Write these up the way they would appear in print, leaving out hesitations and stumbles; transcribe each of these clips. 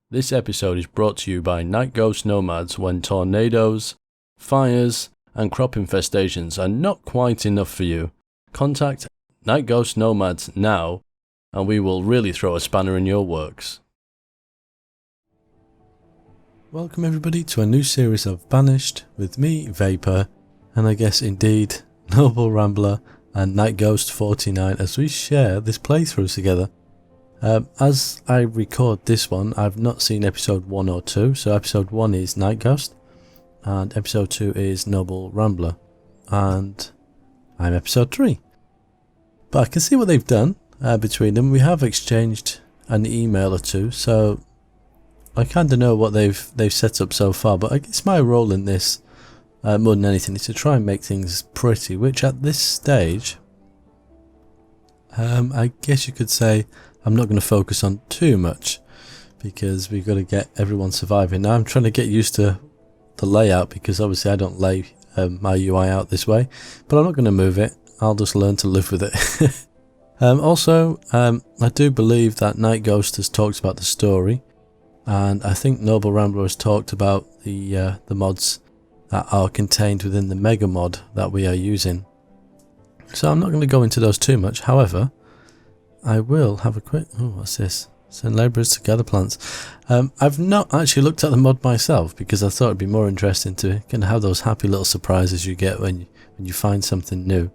This episode is brought to you by Night Ghost Nomads when tornadoes, fires, and crop infestations are not quite enough for you. Contact Night Ghost Nomads now, and we will really throw a spanner in your works. Welcome everybody to a new series of Banished with me, Vaypah, and I guess indeed Noble Rambler and Night Ghost 49 as we share this playthrough together. As I record this one, I've not seen episode 1 or 2, so episode 1 is Night Ghost, and episode 2 is Noble Rambler, and I'm episode 3. But I can see what they've done between them. We have exchanged an email or two, so I kind of know what they've set up so far, but I guess my role in this, more than anything, is to try and make things pretty, which at this stage, I guess you could say I'm not going to focus on too much because we've got to get everyone surviving. Now I'm trying to get used to the layout because obviously I don't lay my UI out this way, but I'm not going to move it. I'll just learn to live with it. Also, I do believe that Night Ghost has talked about the story, and I think Noble Rambler has talked about the mods that are contained within the MegaMod that we are using. So I'm not going to go into those too much. However, I will have a quick... Oh, what's this? Send labourers to gather plants. I've not actually looked at the mod myself because I thought it'd be more interesting to kind of have those happy little surprises you get when you find something new.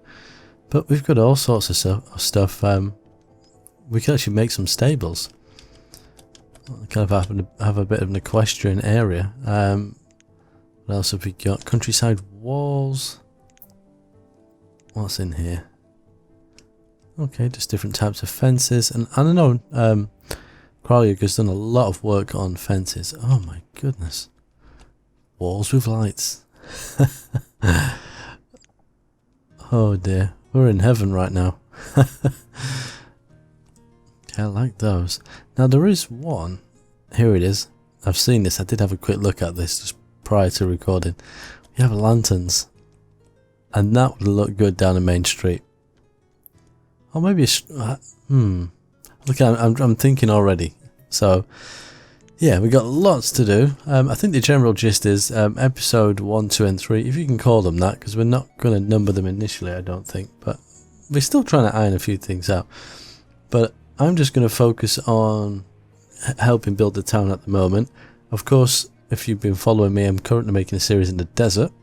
But we've got all sorts of stuff. We can actually make some stables. Kind of have a bit of an equestrian area. What else have we got? Countryside walls. What's in here? Okay, just different types of fences, and I don't know, G.E.O.R.G.E has done a lot of work on fences. Oh my goodness. Walls with lights. Oh dear, we're in heaven right now. I like those. Now there is one, here it is. I've seen this, I did have a quick look at this just prior to recording. We have lanterns, and that would look good down the main street. Or maybe look, I'm thinking already. So yeah, we got lots to do. I think the general gist is episode 1, 2 and 3, if you can call them that, because we're not going to number them initially, I don't think, but we're still trying to iron a few things out. But I'm just going to focus on helping build the town at the moment. Of course, if you've been following me, I'm currently making a series in the desert.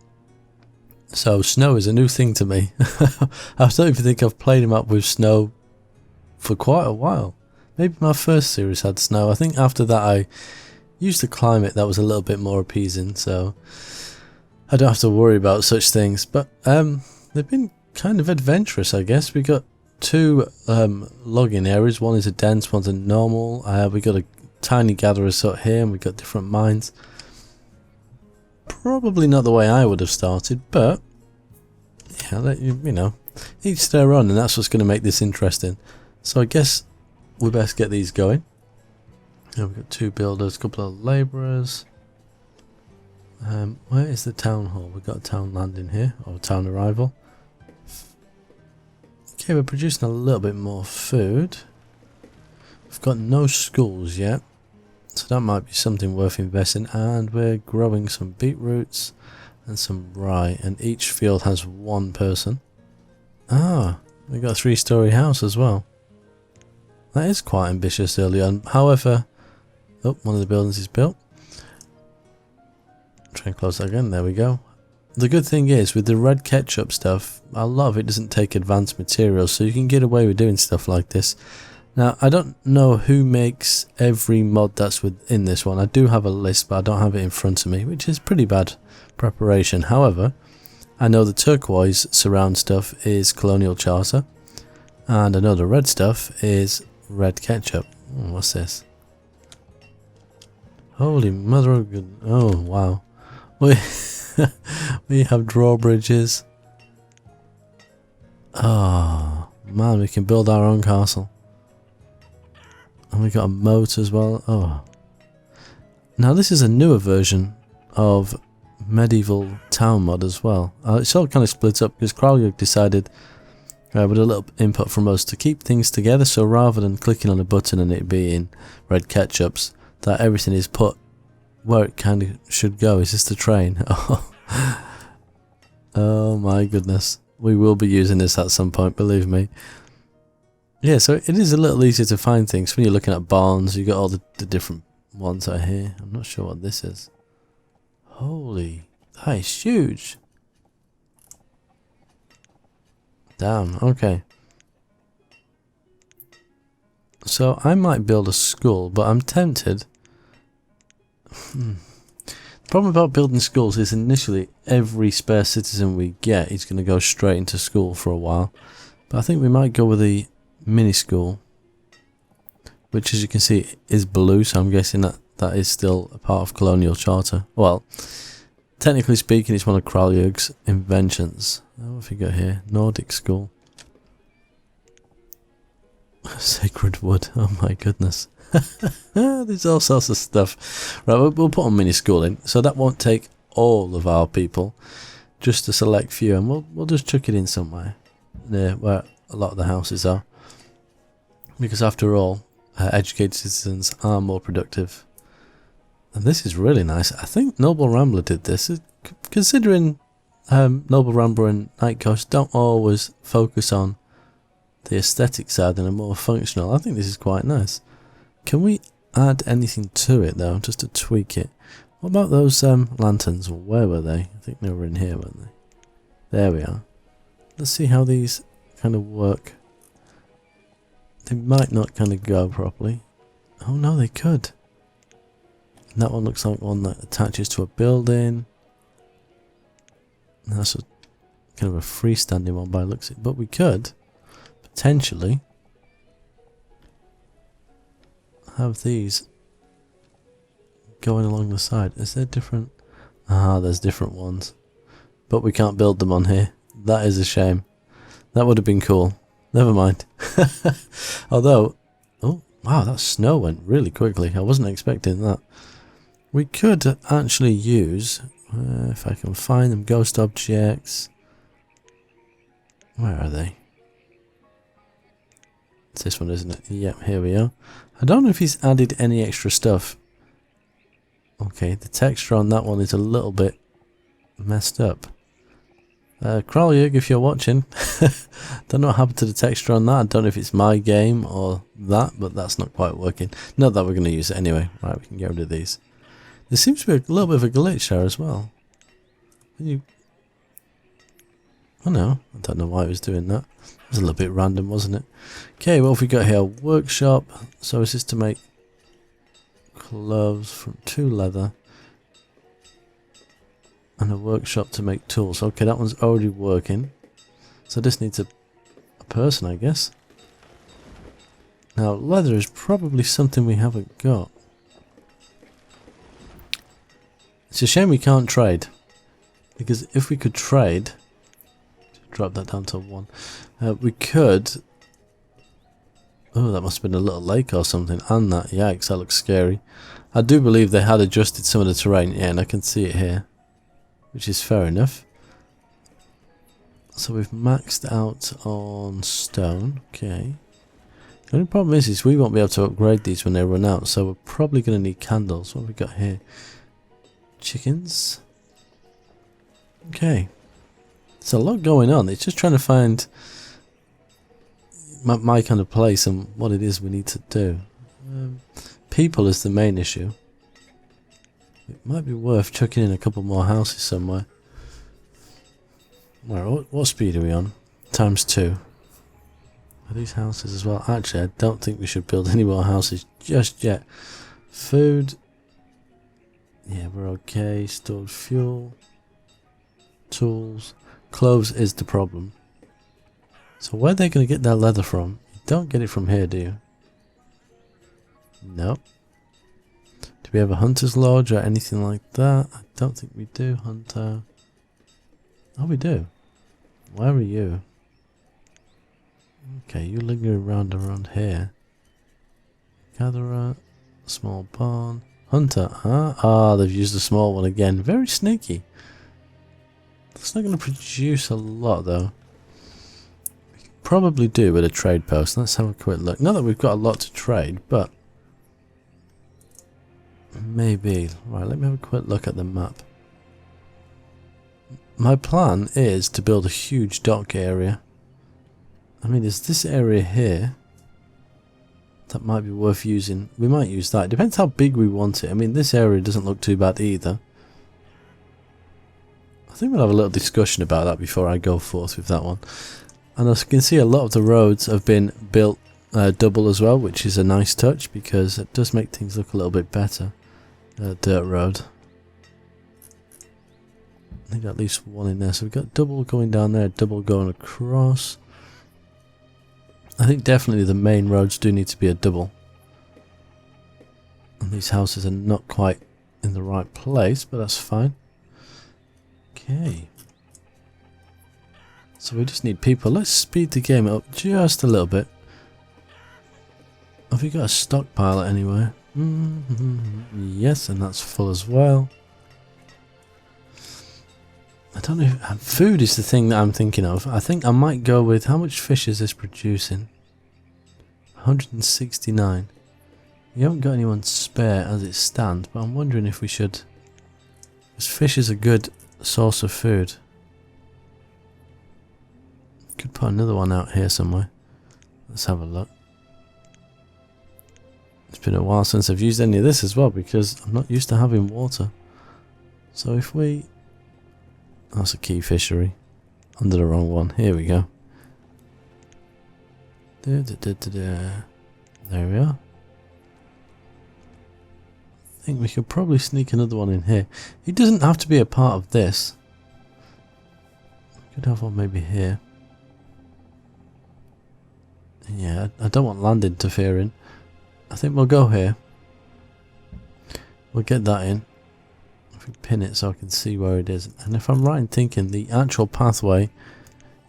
So snow is a new thing to me. I don't even think I've played him up with snow for quite a while. Maybe my first series had snow. I think after that I used a climate that was a little bit more appeasing, so I don't have to worry about such things. But they've been kind of adventurous, I guess. We got 2 logging areas. One is a dense, one's a normal. We got a tiny gathering hut here, and we got different mines. Probably not the way I would have started, but yeah, you know, each their own, and that's what's going to make this interesting. So I guess we best get these going. We've got 2 builders, a couple of labourers. Where is the town hall? We've got a town landing here, or town arrival. Okay, we're producing a little bit more food. We've got no schools yet, so that might be something worth investing, and we're growing some beetroots and some rye, and each field has 1 person. Ah, we got a 3-story house as well. That is quite ambitious early on. However, oh, one of the buildings is built. Try and close that again, there we go. The good thing is, with the red ketchup stuff, a lot of it doesn't take advanced materials, so you can get away with doing stuff like this. Now, I don't know who makes every mod that's within this one. I do have a list, but I don't have it in front of me, which is pretty bad preparation. However, I know the turquoise surround stuff is Colonial Charter, and I know the red stuff is red ketchup. Oh, what's this? Holy mother of good... Oh, wow. We have drawbridges. Oh, man, we can build our own castle. And we got a moat as well. Oh. Now this is a newer version of medieval town mod as well. It's all kind of split up because G.E.O.R.G.E decided with a little input from us to keep things together. So rather than clicking on a button and it being red ketchups, that everything is put where it kind of should go. Is this the train? Oh my goodness. We will be using this at some point, believe me. Yeah, so it is a little easier to find things. When you're looking at barns, you got all the different ones that are here. I'm not sure what this is. Holy, that is huge. Damn, okay. So I might build a school, but I'm tempted. The problem about building schools is initially every spare citizen we get is going to go straight into school for a while. But I think we might go with the mini school, which as you can see is blue, so I'm guessing that is still a part of Colonial Charter. Well, technically speaking, it's one of G.E.O.R.G.E's inventions. What have we got here? Nordic school. Sacred wood, oh my goodness. There's all sorts of stuff. Right, we'll put a mini school in, so that won't take all of our people, just a select few, and we'll just chuck it in somewhere near where a lot of the houses are, because after all, educated citizens are more productive. And this is really nice. I think Noble Rambler did this, considering Noble Rambler and Night Coast don't always focus on the aesthetic side and are more functional. I think this is quite nice. Can we add anything to it though, just to tweak it? What about those lanterns? Where were they? I think they were in here, weren't they? There we are. Let's see how these kind of work. They might not kind of go properly. Oh no, they could. And that one looks like one that attaches to a building. That's a kind of a freestanding one by the looks of it. But we could potentially have these going along the side. Is there different? Ah, there's different ones. But we can't build them on here. That is a shame. That would have been cool. Never mind. Although, oh wow, that snow went really quickly. I wasn't expecting that. We could actually use, if I can find them, ghost objects. Where are they? It's this one, isn't it? Yep, here we are. I don't know if he's added any extra stuff. Okay, the texture on that one is a little bit messed up. G.E.O.R.G.E, if you're watching, don't know what happened to the texture on that. I don't know if it's my game or that, but that's not quite working. Not that we're going to use it anyway. Right, we can get rid of these. There seems to be a little bit of a glitch there as well. Oh no, I don't know why it was doing that. It was a little bit random, wasn't it? Okay, what have we got here? Workshop. So is this to make gloves from 2 leather? And a workshop to make tools. Okay, that one's already working. So this needs a person, I guess. Now, leather is probably something we haven't got. It's a shame we can't trade. Because if we could trade... Drop that down to 1. We could... Oh, that must have been a little lake or something. And that, yikes, that looks scary. I do believe they had adjusted some of the terrain. Yeah, and I can see it here. Which is fair enough. So we've maxed out on stone. Okay. The only problem is we won't be able to upgrade these when they run out. So we're probably going to need candles. What have we got here? Chickens. Okay. There's a lot going on. It's just trying to find my kind of place and what it is we need to do. People is the main issue. It might be worth chucking in a couple more houses somewhere. Well, what speed are we on? ×2. Are these houses as well? Actually, I don't think we should build any more houses just yet. Food. Yeah, we're okay. Stored fuel. Tools. Clothes is the problem. So where are they going to get their leather from? You don't get it from here, do you? Nope. Do we have a hunter's lodge or anything like that? I don't think we do. Hunter. Oh, we do. Where are you? Okay, you linger around here. Gatherer. Small barn. Hunter. Huh? Ah, they've used the small one again. Very sneaky. It's not going to produce a lot though. We could probably do with a trade post. Let's have a quick look. Not that we've got a lot to trade, but Maybe. Right, let me have a quick look at the map. My plan is to build a huge dock area. I mean, there's this area here that might be worth using. We might use that. It depends how big we want it. I mean, this area doesn't look too bad either. I think we'll have a little discussion about that before I go forth with that one. And as you can see, a lot of the roads have been built double as well, which is a nice touch because it does make things look a little bit better. Dirt road. I think at least one in there. So we've got double going down there, double going across. I think definitely the main roads do need to be a double. And these houses are not quite in the right place, but that's fine. Okay. So we just need people. Let's speed the game up just a little bit. Have we got a stockpile anywhere? Yes, and that's full as well. I don't know if food is the thing that I'm thinking of. I think I might go with how much fish is this producing? 169. We haven't got anyone spare as it stands, but I'm wondering if we should, because fish is a good source of food. Could put another one out here somewhere. Let's have a look. It's been a while since I've used any of this as well because I'm not used to having water. So if we... That's a key fishery. Under the wrong one. Here we go. There we are. I think we could probably sneak another one in here. It doesn't have to be a part of this. We could have one maybe here. Yeah, I don't want land interfering. I think we'll go here. We'll get that in. If we pin it so I can see where it is. And if I'm right in thinking, the actual pathway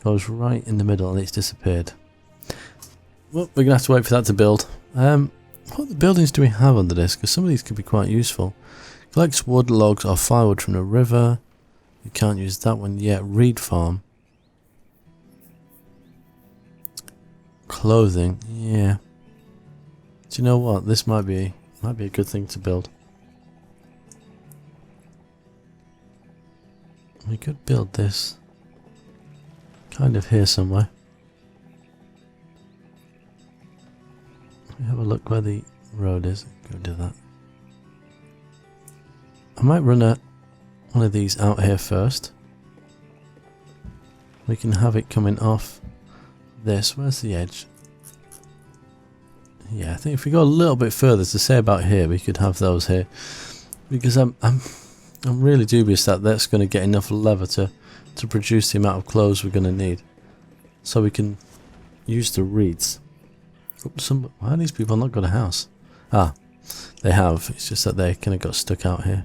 goes right in the middle and it's disappeared. Well, we're going to have to wait for that to build. What buildings do we have under this? Because some of these could be quite useful. Collects wood, logs or firewood from the river. We can't use that one yet. Reed farm. Clothing. Yeah. Do you know what? This might be a good thing to build. We could build this kind of here somewhere. Let me have a look where the road is. Go do that. I might run one of these out here first. We can have it coming off this. Where's the edge? Yeah, I think if we go a little bit further to say about here, we could have those here, because I'm really dubious that that's going to get enough leather to produce the amount of clothes we're going to need, so we can use the reeds. Why have these people not got a house? Ah, they have. It's just that they kind of got stuck out here.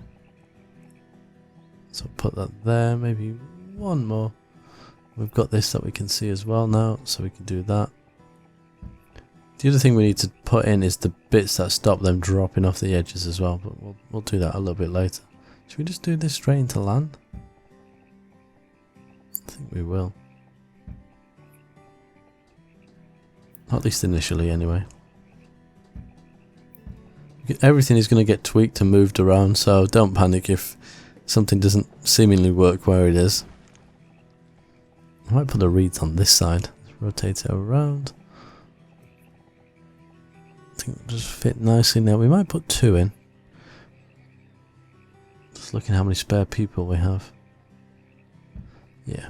So put that there. Maybe one more. We've got this that we can see as well now, so we can do that. The other thing we need to put in is the bits that stop them dropping off the edges as well, but we'll do that a little bit later. Should we just do this straight into land? I think we will. At least initially anyway. Everything is going to get tweaked and moved around, so don't panic if something doesn't seemingly work where it is. I might put the reeds on this side. Let's rotate it around. I think it'll just fit nicely now. We might put 2 in. Just looking how many spare people we have. Yeah.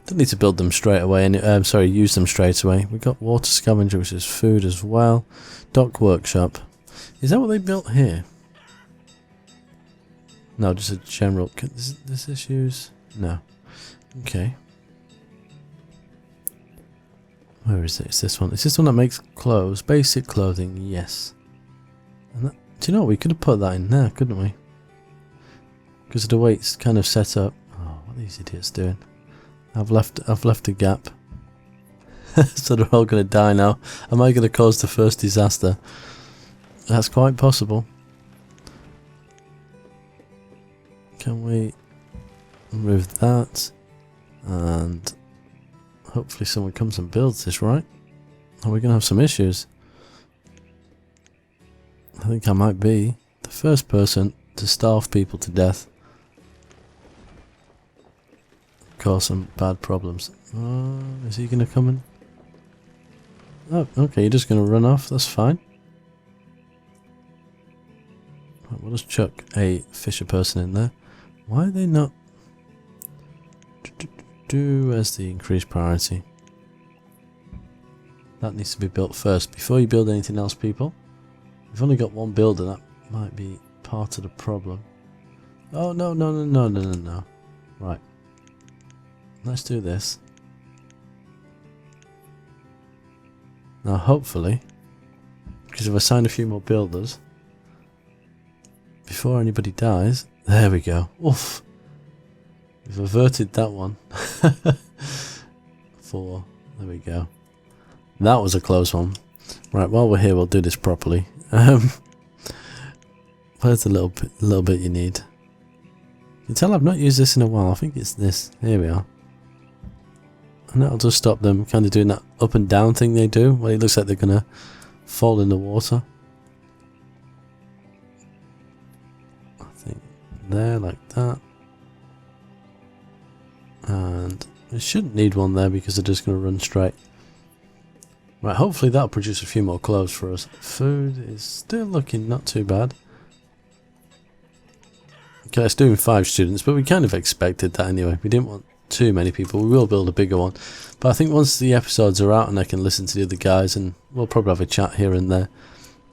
Don't need to build them straight away. Use them straight away. We've got water scavenger, which is food as well. Dock workshop. Is that what they built here? No, just a general. Does this use? No. Okay. Where is it? It's this one. It's this one that makes clothes. Basic clothing, yes. And that, do you know what? We could have put that in there, couldn't we? Because of the way it's kind of set up. Oh, what are these idiots doing? I've left a gap. So they're all going to die now. Am I going to cause the first disaster? That's quite possible. Can we remove that? And hopefully someone comes and builds this, right? Are we going to have some issues? I think I might be the the first person to starve people to death. Cause some bad problems. Is he gonna come in? Oh, okay, you're just gonna run off, that's fine. Right, we'll just chuck a fisher person in there. Why are they not do as the increased priority? That needs to be built first before you build anything else, people. You've only got one builder, that might be part of the problem. Oh no. Right. Let's do this. Now hopefully, because if I sign a few more builders before anybody dies, there we go. Oof. We've averted that one. 4. There we go. That was a close one. Right, while we're here, we'll do this properly. Where's the little bit you need? You can tell I've not used this in a while. I think it's this. Here we are. And that'll just stop them kind of doing that up and down thing they do, when it looks like they're gonna fall in the water. I think there, like that. And we shouldn't need one there because they're just gonna run straight. Right, hopefully that'll produce a few more clothes for us. Food is still looking not too bad. Okay, it's doing 5 students, but we kind of expected that anyway. We didn't want too many people. We will build a bigger one. But I think once the episodes are out and I can listen to the other guys, and we'll probably have a chat here and there,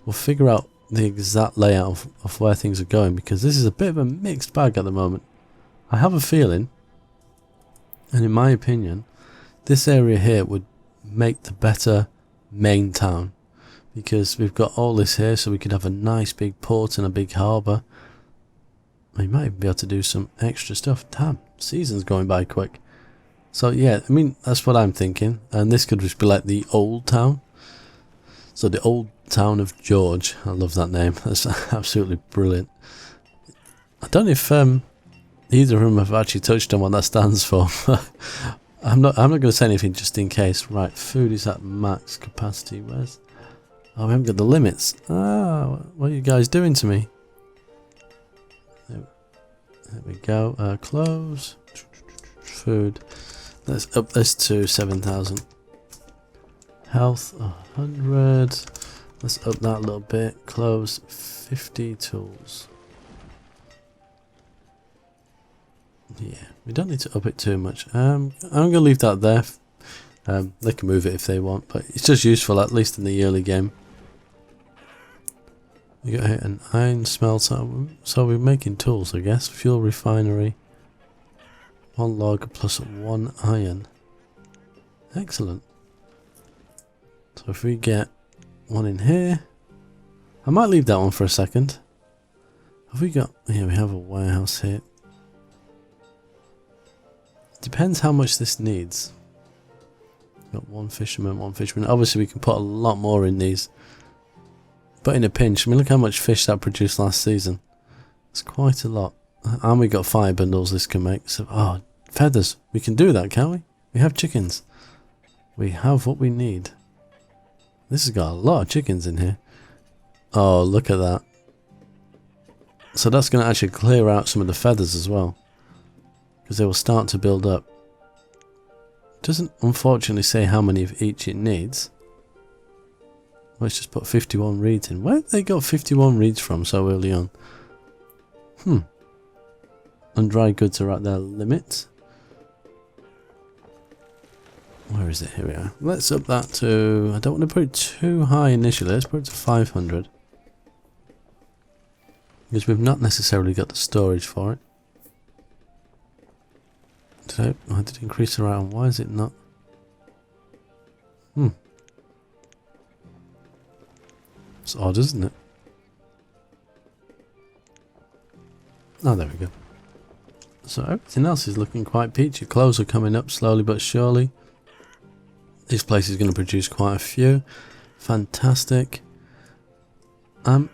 we'll figure out the exact layout of where things are going, because this is a bit of a mixed bag at the moment. I have a feeling, and in my opinion, this area here would make the better main town, because we've got all this here, so we could have a nice big port and a big harbour. We might even be able to do some extra stuff. Damn, season's going by quick. So yeah, I mean, that's what I'm thinking. And this could just be like the old town. So the old town of George. I love that name. That's absolutely brilliant. I don't know if either of them have actually touched on what that stands for. I'm not going to say anything just in case. Right, food is at max capacity. Where's... Oh, we haven't got the limits. Ah, what are you guys doing to me? There we go. Clothes. Food. Let's up this to 7,000. Health 100. Let's up that a little bit. Clothes 50. Tools. Yeah, we don't need to up it too much. I'm going to leave that there. They can move it if they want, but it's just useful, at least in the early game. You got an iron smelter, so we're making tools, I guess. Fuel refinery. 1 log plus 1 iron. Excellent. So if we get one in here, I might leave that one for a second. Have we got... Yeah, we have a warehouse here. Depends how much this needs. Got 1 fisherman, 1 fisherman. Obviously we can put a lot more in these. But in a pinch, I mean, look how much fish that produced last season. It's quite a lot. And we got 5 bundles this can make. So, oh, feathers. We can do that, can't we? We have chickens. We have what we need. This has got a lot of chickens in here. Oh, look at that. So that's going to actually clear out some of the feathers as well, because they will start to build up. It doesn't unfortunately say how many of each it needs. Let's just put 51 reeds in. Where have they got 51 reeds from so early on? And dry goods are at their limit. Where is it? Here we are. Let's up that to... I don't want to put it too high initially. Let's put it to 500. Because we've not necessarily got the storage for it. I did increase the right one. Why is it not? It's odd, isn't it? Oh, there we go. So everything else is looking quite peachy. Clothes are coming up slowly but surely. This place is going to produce quite a few. Fantastic. I'm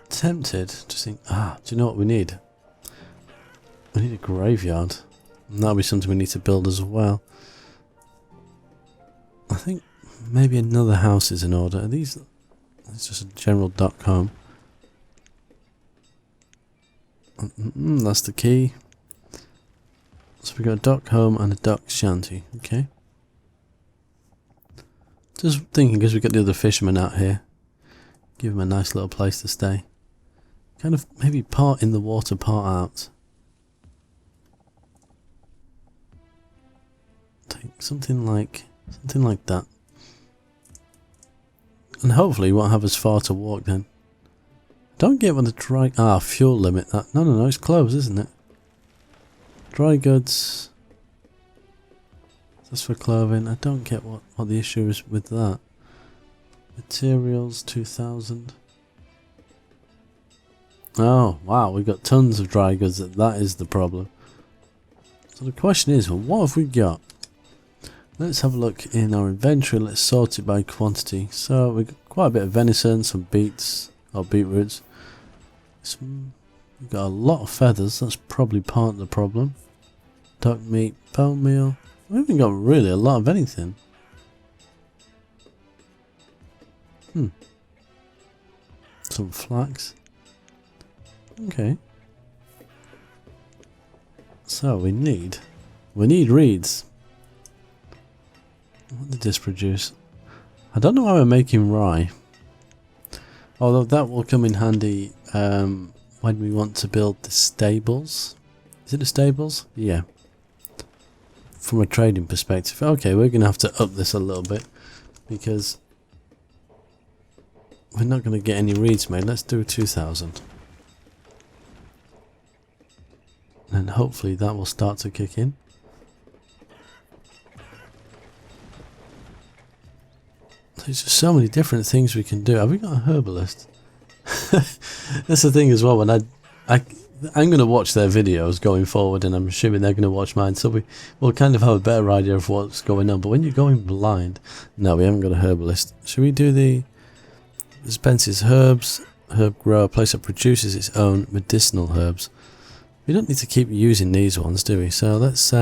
tempted to think, do you know what we need? We need a graveyard. And that'll be something we need to build as well. I think maybe another house is in order. Are these... It's just a general .com. That's the key. So we got a dock home and a dock shanty. Okay. Just thinking, because we got the other fishermen out here, give them a nice little place to stay. Kind of maybe part in the water, part out. Take something like that. And hopefully we won't have as far to walk then. Don't get what the dry... fuel limit. No, it's closed, isn't it? Dry goods. That's for clothing. I don't get what the issue is with that. Materials, 2,000. Oh, wow, we've got tons of dry goods. That is the problem. So the question is, well, what have we got? Let's have a look in our inventory. Let's sort it by quantity. So we've got quite a bit of venison, some beets, or beetroots. We've got a lot of feathers. That's probably part of the problem. Duck meat, bone meal. We haven't got really a lot of anything. Some flax. Okay. So we need reeds. What did this produce? I don't know why we're making rye. Although that will come in handy when we want to build the stables. Is it the stables? Yeah. From a trading perspective. Okay, we're going to have to up this a little bit because we're not going to get any reeds made. Let's do 2,000. And hopefully that will start to kick in. There's just so many different things we can do. Have we got a herbalist? That's the thing as well. When I'm going to watch their videos going forward, and I'm assuming they're going to watch mine, so we'll kind of have a better idea of what's going on. But when you're going blind, no, we haven't got a herbalist. Should we do the dispenses herbs, herb grower, place that produces its own medicinal herbs? We don't need to keep using these ones, do we? So let's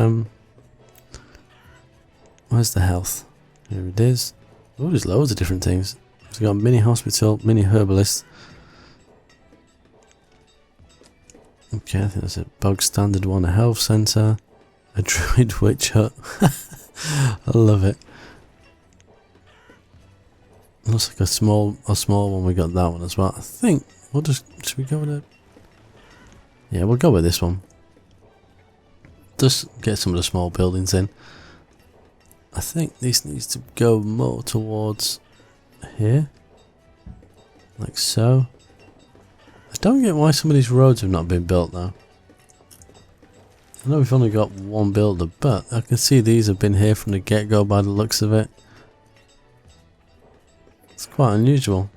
where's the health? Here it is. Oh, there's loads of different things. So we've got a mini hospital, mini herbalist. Okay, I think that's a bog standard one, a health centre, a druid witch hut. I love it. Looks like a small one. We got that one as well. I think we'll just, should we go with it? Yeah, we'll go with this one. Just get some of the small buildings in. I think this needs to go more towards here, like so. I don't get why some of these roads have not been built though. I know we've only got one builder, but I can see these have been here from the get-go by the looks of it. It's quite unusual.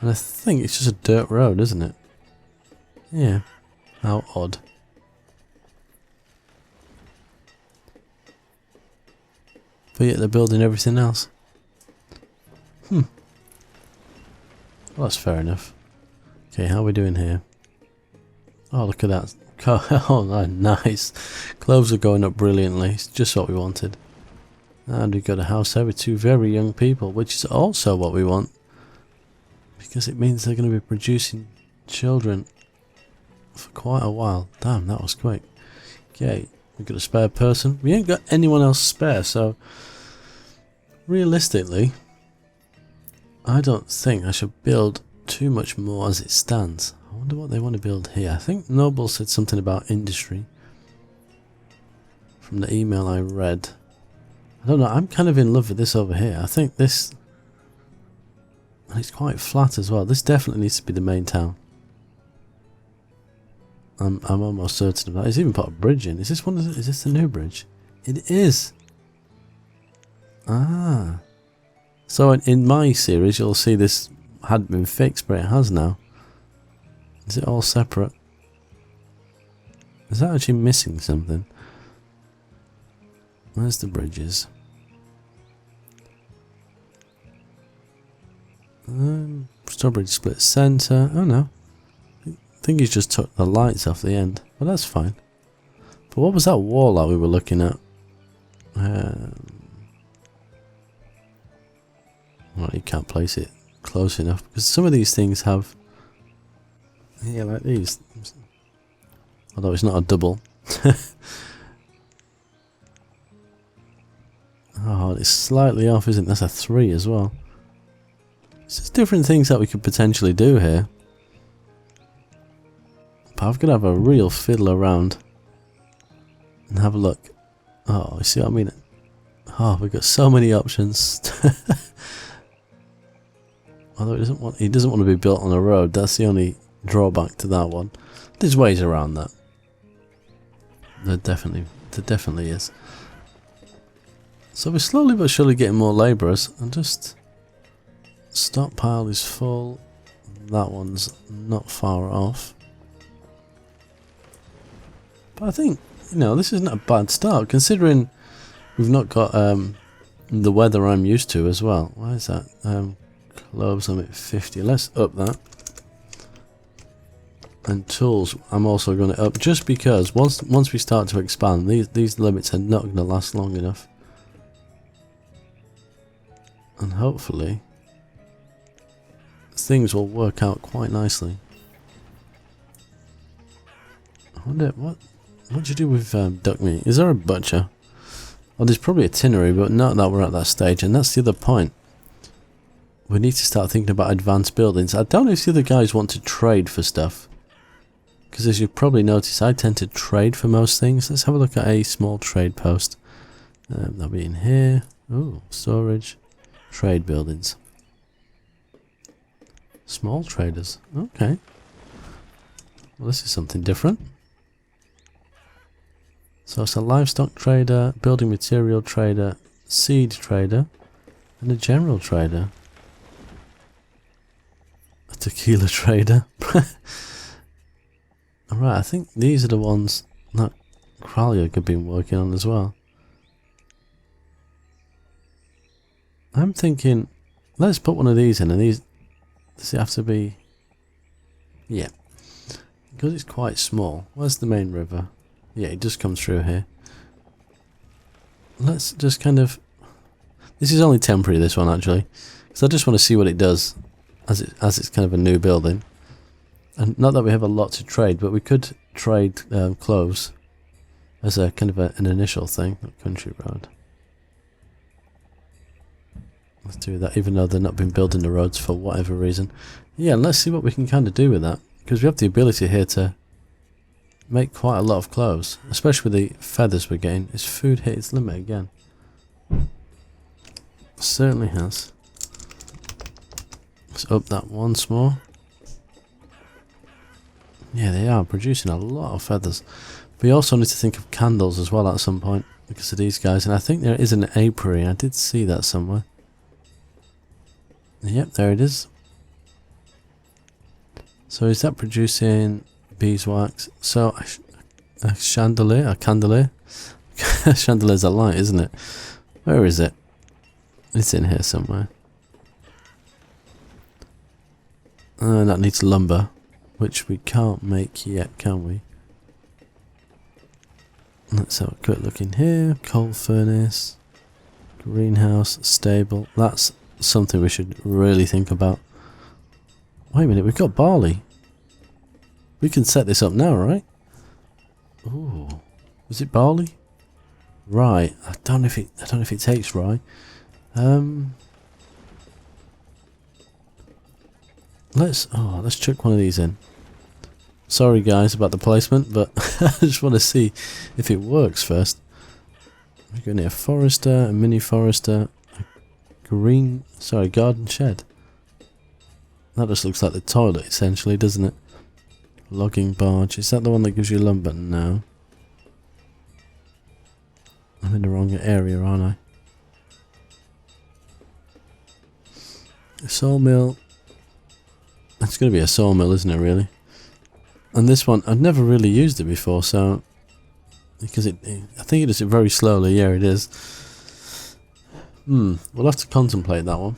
And I think it's just a dirt road, isn't it? Yeah. How odd. But yet they're building everything else. Well, that's fair enough. Okay, how are we doing here? Oh, look at that. Oh, nice. Cloves are going up brilliantly. It's just what we wanted. And we've got a house there with two very young people, which is also what we want. Because it means they're going to be producing children for quite a while. Damn, that was quick. Okay, we've got a spare person. We ain't got anyone else spare, so realistically, I don't think I should build too much more as it stands. I wonder what they want to build here. I think Noble said something about industry from the email I read. I don't know, I'm kind of in love with this over here. I think this, and it's quite flat as well. This definitely needs to be the main town. I'm almost certain of that. It's even put a bridge in. Is this one? Is this the new bridge? It is. Ah. So in my series, you'll see this hadn't been fixed, but it has now. Is it all separate? Is that actually missing something? Where's the bridges? Strawberry split centre. Oh no. I think he's just took the lights off the end. But that's fine. But what was that wall that we were looking at? Well, you can't place it close enough because some of these things have Yeah, like these. Although it's not a double. Oh, it's slightly off, isn't it? That's a 3 as well. It's just different things that we could potentially do here. But I've got to have a real fiddle around and have a look. Oh, you see what I mean? Oh, we've got so many options. Although he doesn't want to be built on a road. That's the only drawback to that one. There's ways around that. There definitely is. So we're slowly but surely getting more labourers, and just stockpile is full. That one's not far off. But I think, you know, this isn't a bad start considering we've not got the weather I'm used to as well. Why is that? Cloves I'm at 50. Let's up that. And tools I'm also going to up, just because once we start to expand, these limits are not going to last long enough. And hopefully things will work out quite nicely. I wonder what do you do with duck meat? Is there a butcher? Well, there's probably a tinnery, but not that we're at that stage, and that's the other point. We need to start thinking about advanced buildings. I don't know if the other guys want to trade for stuff, because as you've probably noticed, I tend to trade for most things. Let's have a look at a small trade post. That'll be in here. Oh, storage. Trade buildings. Small traders. Okay. Well, this is something different. So it's a livestock trader, building material trader, seed trader, and a general trader. A tequila trader. Alright, I think these are the ones that Kralja have been working on as well. I'm thinking, let's put one of these in, and these, does it have to be, yeah, because it's quite small. Where's the main river? Yeah, it just comes through here. Let's just kind of, this is only temporary, this one actually, because I just want to see what it does as it's kind of a new building. And not that we have a lot to trade, but we could trade cloves as a kind of an initial thing. Country road. Let's do that, even though they've not been building the roads for whatever reason. Yeah, and let's see what we can kind of do with that, because we have the ability here to make quite a lot of clothes, especially with the feathers we're getting. Is food hit its limit again? Certainly has. Let's up that once more. Yeah, they are producing a lot of feathers. We also need to think of candles as well at some point because of these guys, and I think there is an apiary. I did see that somewhere. Yep, there it is. So is that producing beeswax? So a chandelier, a candelier. Chandelier's a light, isn't it? Where is it? It's in here somewhere. That needs lumber, which we can't make yet, can we? Let's have a quick look in here. Coal furnace, greenhouse, stable. That's something we should really think about. Wait a minute, we've got barley. We can set this up now, right? Ooh, is it barley? Right. I don't know if it takes rye. Let's chuck one of these in. Sorry guys about the placement, but I just want to see if it works first. We're going to need a forester, a mini forester, a garden shed. That just looks like the toilet essentially, doesn't it? Logging barge. Is that the one that gives you lumber? No. I'm in the wrong area, aren't I? A sawmill. It's going to be a sawmill, isn't it, really? And this one, I've never really used it before, so... Because I think it does it very slowly. Yeah, it is. We'll have to contemplate that one.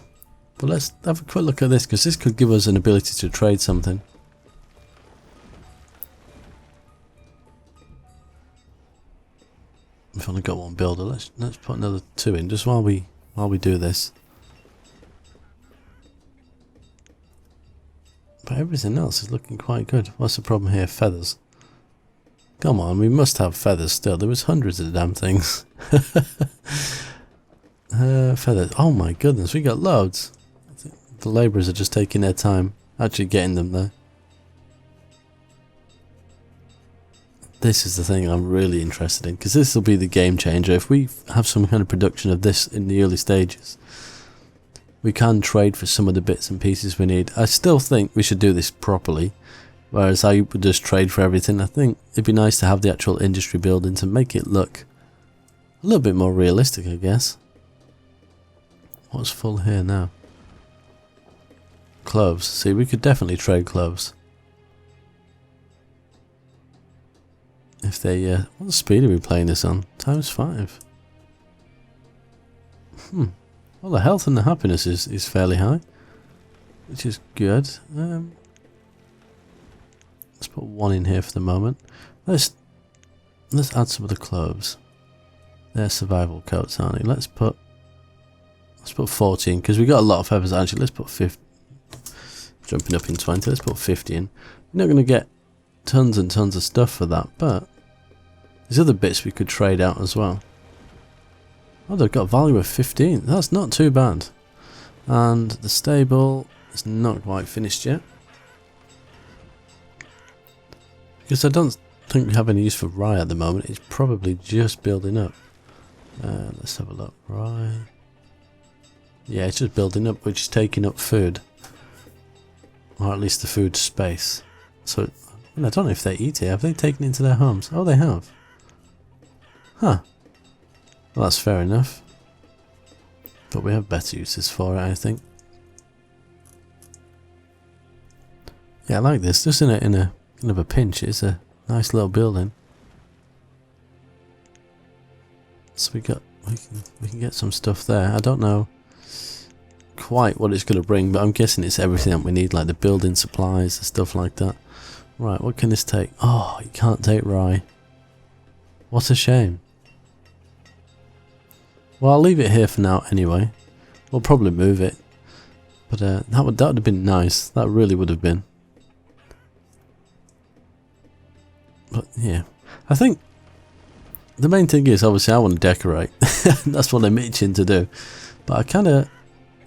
But let's have a quick look at this, because this could give us an ability to trade something. We've only got one builder. Let's put another 2 in just while we do this. But everything else is looking quite good. What's the problem here? Feathers. Come on, we must have feathers still. There was hundreds of the damn things. Feathers. Oh my goodness, we got loads. I think the labourers are just taking their time actually getting them there. This is the thing I'm really interested in, because this will be the game changer. If we have some kind of production of this in the early stages, we can trade for some of the bits and pieces we need. I still think we should do this properly, whereas I would just trade for everything. I think it'd be nice to have the actual industry building to make it look a little bit more realistic, I guess. What's full here now? Cloves. See, we could definitely trade cloves. If they, what speed are we playing this on? ×5. Well, the health and the happiness is fairly high, which is good. Let's put 1 in here for the moment. Let's add some of the cloves. They're survival coats, aren't they? Let's put 14, because we got a lot of feathers actually. Let's put 50. Jumping up in 20. Let's put 50 in. We're not going to get tons and tons of stuff for that, but there's other bits we could trade out as well. Oh, they've got a value of 15. That's not too bad. And the stable is not quite finished yet, because I don't think we have any use for rye at the moment. It's probably just building up. Let's have a look. Rye. Yeah, it's just building up, which is taking up food, or at least the food space. So I don't know if they eat it. Have they taken it into their homes? Oh, they have. Huh. Well, that's fair enough. But we have better uses for it, I think. Yeah, I like this. Just in a kind of a pinch. It's a nice little building. So we can get some stuff there. I don't know quite what it's going to bring, but I'm guessing it's everything that we need, like the building supplies and stuff like that. Right, what can this take? Oh, you can't take rye. What a shame. Well, I'll leave it here for now anyway. We'll probably move it, but that would have been nice. That really would have been. But yeah, I think the main thing is, obviously I want to decorate. That's what I'm itching to do. But I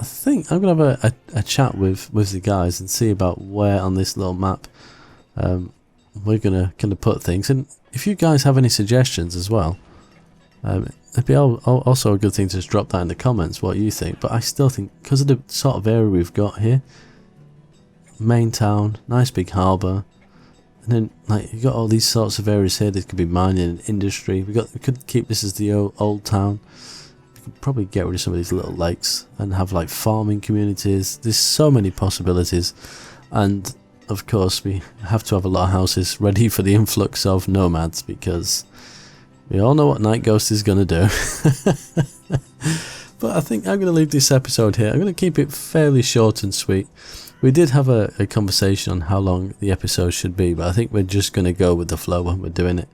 think I'm going to have a chat with the guys and see about where on this little map we're going to kind of put things. And if you guys have any suggestions as well, it'd be also a good thing to just drop that in the comments what you think. But I still think, because of the sort of area we've got here, main town, nice big harbour, and then like you got all these sorts of areas here. There could be mining and industry. We could keep this as the old town. We could probably get rid of some of these little lakes and have like farming communities. There's so many possibilities, and of course we have to have a lot of houses ready for the influx of nomads, because we all know what Night Ghost is going to do. But I think I'm going to leave this episode here. I'm going to keep it fairly short and sweet. We did have a conversation on how long the episode should be, but I think we're just going to go with the flow when we're doing it.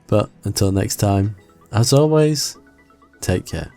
But until next time, as always, take care.